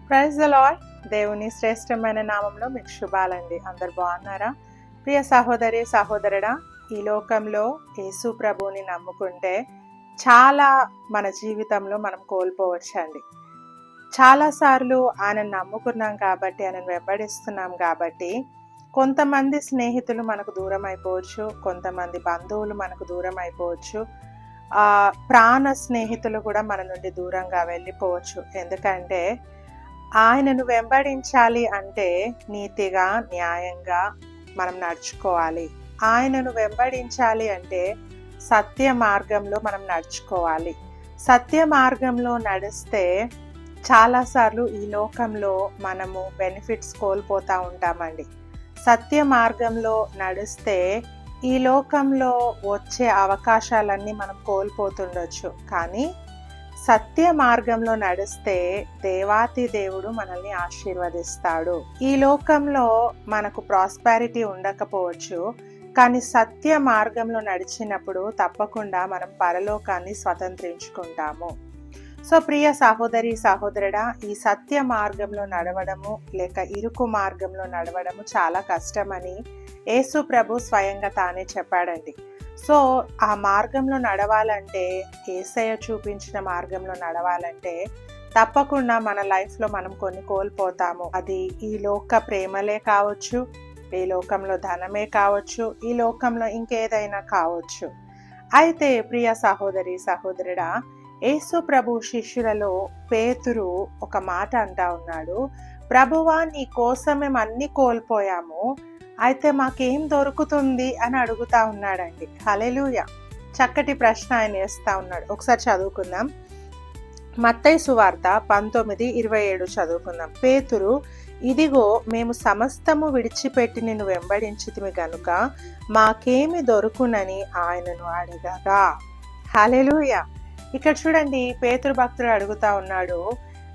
Praise the lord. దేవుని శ్రేష్టమైన నామంలో మీకు శుభాలండి. అందరు బాగున్నారా? ప్రియ సహోదరి సహోదరుడా, ఈ లోకంలో యేసు ప్రభువుని నమ్ముకుంటే చాలా మన జీవితంలో మనం కోల్పోవచ్చండి. చాలాసార్లు ఆయనను నమ్ముకున్నాం కాబట్టి, ఆయనను వెంబడిస్తున్నాం కాబట్టి కొంతమంది స్నేహితులు మనకు దూరం అయిపోవచ్చు, కొంతమంది బంధువులు మనకు దూరం అయిపోవచ్చు, ప్రాణ స్నేహితులు కూడా మన నుండి దూరంగా వెళ్ళిపోవచ్చు. ఎందుకంటే ఆయనను వెంబడించాలి అంటే నీతిగా, న్యాయంగా మనం నడుచుకోవాలి. ఆయనను వెంబడించాలి అంటే సత్య మార్గంలో మనం నడుచుకోవాలి. సత్య మార్గంలో నడిస్తే చాలాసార్లు ఈ లోకంలో మనము బెనిఫిట్స్ కోల్పోతూ ఉంటామండి. సత్య మార్గంలో నడిస్తే ఈ లోకంలో వచ్చే అవకాశాలన్నీ మనం కోల్పోతుండొచ్చు. కానీ సత్య మార్గంలో నడిస్తే దేవాతి దేవుడు మనల్ని ఆశీర్వదిస్తాడు. ఈ లోకంలో మనకు ప్రాస్పారిటీ ఉండకపోవచ్చు, కానీ సత్య మార్గంలో నడిచినప్పుడు తప్పకుండా మనం పరలోకాన్ని స్వతంత్రించుకుంటాము. సో ప్రియ సహోదరి సహోదరుడా, ఈ సత్య మార్గంలో నడవడము లేక ఇరుకు మార్గంలో నడవడము చాలా కష్టమని యేసు ప్రభు స్వయంగా తానే చెప్పాడండి. సో ఆ మార్గంలో నడవాలంటే, యేసయ్య చూపించిన మార్గంలో నడవాలంటే తప్పకుండా మన లైఫ్లో మనం కొన్ని కోల్పోతాము. అది ఈ లోక ప్రేమలే కావచ్చు, ఈ లోకంలో ధనమే కావచ్చు, ఈ లోకంలో ఇంకేదైనా కావచ్చు. అయితే ప్రియ సహోదరి సహోదరుడా, యేసు ప్రభు శిష్యులలో పేతురు ఒక మాట అంటా ఉన్నాడు, ప్రభువా నీ కోసం మేము అన్ని కోల్పోయాము, అయితే మాకేం దొరుకుతుంది అని అడుగుతా ఉన్నాడండి. హల్లెలూయా. చక్కటి ప్రశ్న ఆయన వేస్తా ఉన్నాడు. ఒకసారి చదువుకుందాం. మత్తయి సువార్త 19:27 చదువుకుందాం. పేతురు, ఇదిగో మేము సమస్తము విడిచిపెట్టి నిన్ను వెంబడించితిమి గనుక మాకేమి దొరుకునని ఆయనను అడగగా. హల్లెలూయా. ఇక్కడ చూడండి, పేతురు భక్తుడు అడుగుతా ఉన్నాడు,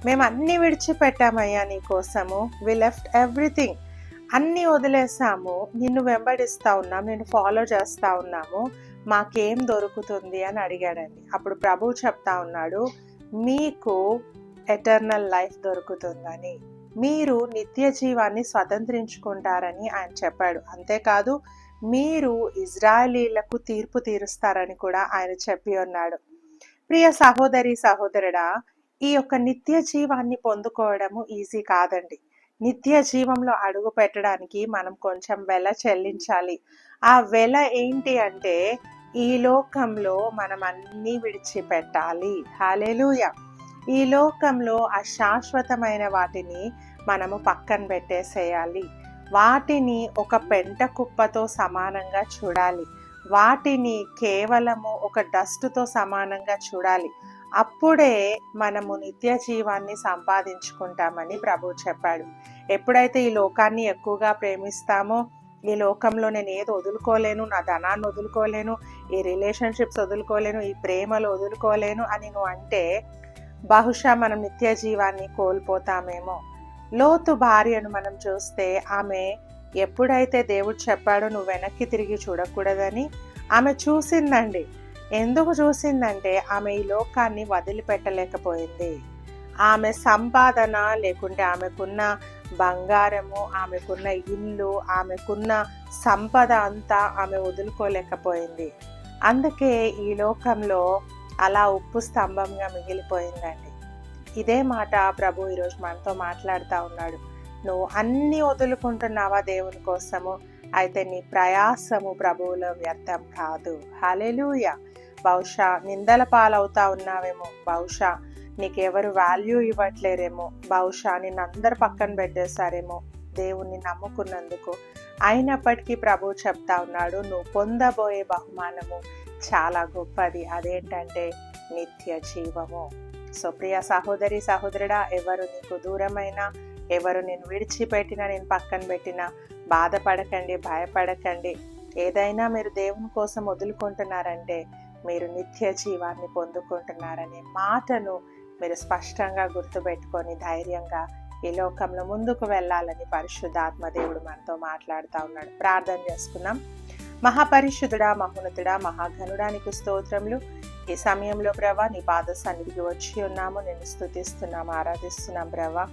మేము అన్ని విడిచిపెట్టామయ్యా నీ కోసము, వి లెఫ్ట్ ఎవ్రీథింగ్, అన్నీ వదిలేసాము, నిన్ను వెంబడిస్తూ ఉన్నాము, నిన్ను ఫాలో చేస్తూ ఉన్నాము, మాకేం దొరుకుతుంది అని అడిగాడండి. అప్పుడు ప్రభువు చెప్తా ఉన్నాడు, మీకు ఎటర్నల్ లైఫ్ దొరుకుతుందని, మీరు నిత్య జీవాన్ని స్వతంత్రించుకుంటారని ఆయన చెప్పాడు. అంతేకాదు, మీరు ఇజ్రాయేలీలకు తీర్పు తీరుస్తారని కూడా ఆయన చెప్పి ఉన్నాడు. ప్రియ సహోదరి సహోదరుడా, ఈ యొక్క నిత్య జీవాన్ని పొందుకోవడము ఈజీ కాదండి. నిత్య జీవంలో అడుగు పెట్టడానికి మనం కొంచెం వెల చెల్లించాలి. ఆ వెల ఏంటి అంటే ఈ లోకంలో మనం అన్నీ విడిచిపెట్టాలి. హల్లెలూయా. ఈ లోకంలో అశాశ్వతమైన వాటిని మనము పక్కన పెట్టేసేయాలి. వాటిని ఒక పెంట కుప్పతో సమానంగా చూడాలి. వాటిని కేవలము ఒక డస్ట్తో సమానంగా చూడాలి. అప్పుడే మనము నిత్య జీవాన్ని సంపాదించుకుంటామని ప్రభు చెప్పాడు. ఎప్పుడైతే ఈ లోకాన్ని ఎక్కువగా ప్రేమిస్తామో, ఈ లోకంలో నేను ఏది వదులుకోలేను, నా ధనాన్ని వదులుకోలేను, ఈ రిలేషన్షిప్స్ వదులుకోలేను, ఈ ప్రేమలు వదులుకోలేను అని నువ్వు అంటే బహుశా మనం నిత్య జీవాన్ని కోల్పోతామేమో. లోతు భార్యను మనం చూస్తే, ఆమె ఎప్పుడైతే దేవుడు చెప్పాడో నువ్వు వెనక్కి తిరిగి చూడకూడదని ఆమె చూసిందండి. ఎందుకు చూసిందంటే ఆమె ఈ లోకాన్ని వదిలిపెట్టలేకపోయింది. ఆమె సంపాదన లేకుంటే ఆమెకున్న బంగారము, ఆమెకున్న ఇల్లు, ఆమెకున్న సంపద అంతా ఆమె వదులుకోలేకపోయింది. అందుకే ఈ లోకంలో అలా ఉప్పు స్తంభంగా మిగిలిపోయిందండి. ఇదే మాట ప్రభు ఈరోజు మనతో మాట్లాడుతూ ఉన్నాడు. నువ్వు అన్నీ వదులుకుంటున్నావా దేవుని కోసము, అయితే నీ ప్రయాసము ప్రభువులో వ్యర్థం కాదు. హల్లెలూయా. బహుశా నిందల పాలవుతా ఉన్నావేమో, బహుశా నీకెవరు వాల్యూ ఇవ్వట్లేరేమో, బహుశా నిన్ను అందరు పక్కన పెట్టేశారేమో దేవుణ్ణి నమ్ముకున్నందుకు. అయినప్పటికీ ప్రభు చెప్తా ఉన్నాడు, నువ్వు పొందబోయే బహుమానము చాలా గొప్పది. అదేంటంటే నిత్య జీవము. సో ప్రియ సహోదరి సహోదరుడా, ఎవరు నీకు దూరమైనా, ఎవరు నేను విడిచిపెట్టినా, నేను పక్కన పెట్టినా బాధపడకండి, భయపడకండి. ఏదైనా మీరు దేవుని కోసం వదులుకుంటున్నారంటే మీరు నిత్య జీవాన్ని పొందుకుంటున్నారనే మాటను మీరు స్పష్టంగా గుర్తుపెట్టుకొని ధైర్యంగా ఈ లోకంలో ముందుకు వెళ్ళాలని పరిశుద్ధాత్మ దేవుడు మనతో మాట్లాడుతూ ఉన్నాడు. ప్రార్థన చేసుకుందాం. మహాపరిశుద్ధుడా, మహోన్నతుడా, మహాఘనుడా, నీకు స్తోత్రములు. ఈ సమయంలో ప్రభా నీ పాద సన్నిధికి వచ్చి ఉన్నాము, నేను స్తుతిస్తున్నాము, ఆరాధిస్తున్నాం ప్రభా.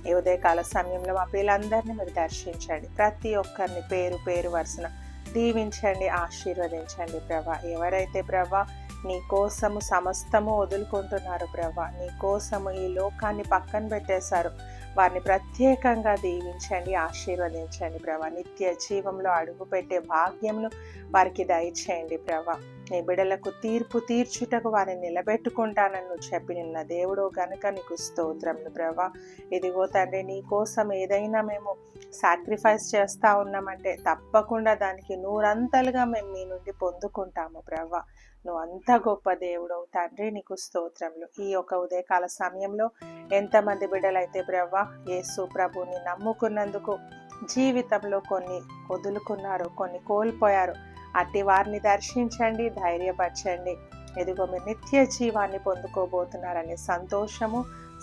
ఈ ఉదయకాల సమయంలో మా పిల్లలందరినీ మీరు దర్శించండి. ప్రతి ఒక్కరిని పేరు పేరు వరుసన దీవించండి, ఆశీర్వదించండి ప్రభా. ఎవరైతే ప్రభా నీ కోసము సమస్తము వదులుకుంటున్నారు ప్రభా, నీ కోసము ఈ లోకాన్ని పక్కన పెట్టేశారు, వారిని ప్రత్యేకంగా దీవించండి, ఆశీర్వదించండి ప్రభా. నిత్య జీవంలో అడుగుపెట్టే భాగ్యమును వారికి దయచేయండి ప్రభా. నీ బిడ్డలకు తీర్పు తీర్చుటకు వారిని నిలబెట్టుకుంటానని నువ్వు చెప్పి నిన్న దేవుడు గనుక నీకు స్తోత్రములు ప్రభా. ఇదిగో తండ్రి, నీ కోసం ఏదైనా మేము సాక్రిఫైస్ చేస్తూ ఉన్నామంటే తప్పకుండా దానికి నూరంతలుగా మేము మీ నుండి పొందుకుంటాము ప్రభా. నువ్వు అంత గొప్ప దేవుడవు తండ్రి, నీకు స్తోత్రములు. ఈ యొక్క ఉదయకాల సమయంలో ఎంతమంది బిడ్డలైతే ప్రభా యేసు ప్రభుని నమ్ముకున్నందుకు జీవితంలో కొన్ని వదులుకున్నారు, కొన్ని కోల్పోయారు, అట్టి వారిని దర్శించండి, ధైర్యపరచండి. ఎదుగో మీరు నిత్య జీవాన్ని పొందుకోబోతున్నారనే సంతోషము,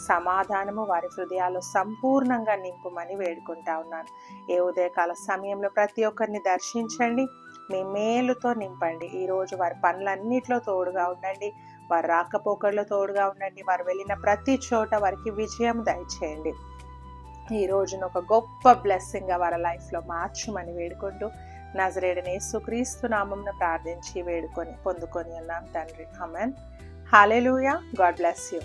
సమాధానము వారి హృదయాల్లో సంపూర్ణంగా నింపుమని వేడుకుంటా ఉన్నాను. ఏ ఉదయకాల సమయంలో ప్రతి ఒక్కరిని దర్శించండి, మీ మేలుతో నింపండి. ఈరోజు వారి పనులన్నిట్లో తోడుగా ఉండండి, వారి రాకపోకల్లో తోడుగా ఉండండి, వారు వెళ్ళిన ప్రతి చోట వారికి విజయం దయచేయండి. ఈ రోజున ఒక గొప్ప బ్లెస్సింగ్గా వారి లైఫ్లో మార్చమని వేడుకుంటూ నజరేయుడైన యేసుక్రీస్తు నామమున ప్రార్థించి వేడుకొని పొందుకొని ఉన్నాం తండ్రి. Amen. Hallelujah. God bless you.